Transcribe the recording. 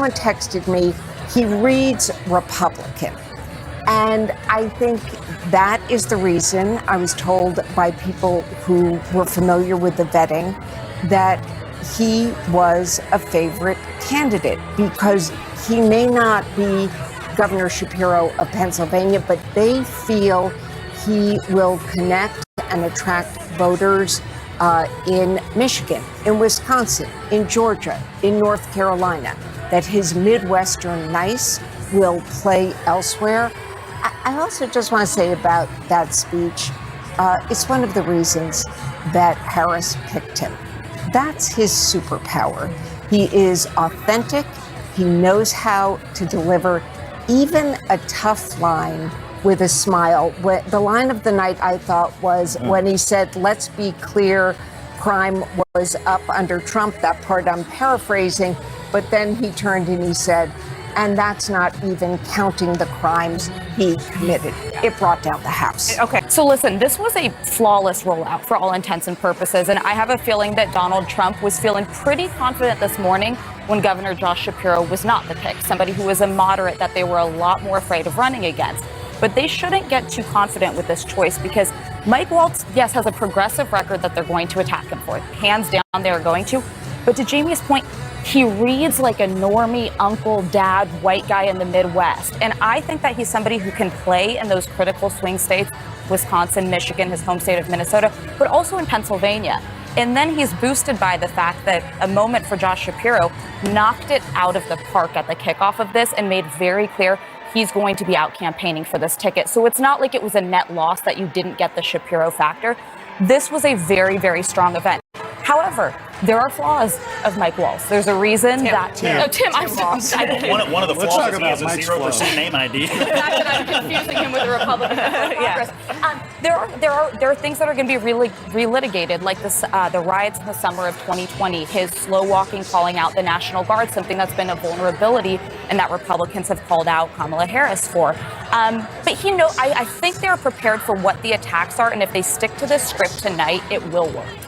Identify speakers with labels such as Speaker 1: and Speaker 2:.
Speaker 1: Someone texted me, he reads Republican. And I think that is the reason, I was told by people who were familiar with the vetting, that he was a favorite candidate, because he may not be Governor Shapiro of Pennsylvania, but they feel he will connect and attract voters in Michigan, in Wisconsin, in Georgia, in North Carolina, that his Midwestern nice will play elsewhere. I also just want to say about that speech, it's one of the reasons that Harris picked him. That's his superpower. He is authentic. He knows how to deliver even a tough line with a smile. The line of the night, I thought, was when he said, let's be clear, crime was up under Trump. That part I'm paraphrasing. But then he turned and he said, and that's not even counting the crimes he committed. It brought down the House.
Speaker 2: Okay, so listen, this was a flawless rollout for all intents and purposes, and I have a feeling that Donald Trump was feeling pretty confident this morning when Governor Josh Shapiro was not the pick, somebody who was a moderate that they were a lot more afraid of running against. But they shouldn't get too confident with this choice, because Mike Waltz, yes, has a progressive record that they're going to attack him for. Hands down, they're going to. But to Jamie's point, he reads like a normie uncle, dad, white guy in the Midwest. And I think that he's somebody who can play in those critical swing states, Wisconsin, Michigan, his home state of Minnesota, but also in Pennsylvania. And then he's boosted by the fact that a moment for Josh Shapiro knocked it out of the park at the kickoff of this and made very clear he's going to be out campaigning for this ticket. So it's not like it was a net loss that you didn't get the Shapiro factor. This was a very, very strong event. However, there are flaws of Mike Walz. There's a reason that Tim,
Speaker 3: one of the flaws is he has a 0% name ID.
Speaker 2: I'm confusing him with a Republican. Congress. There are things that are going to be really relitigated, like this, the riots in the summer of 2020, his slow walking, calling out the National Guard, something that's been a vulnerability and that Republicans have called out Kamala Harris for. But I think they're prepared for what the attacks are, and if they stick to this script tonight, it will work.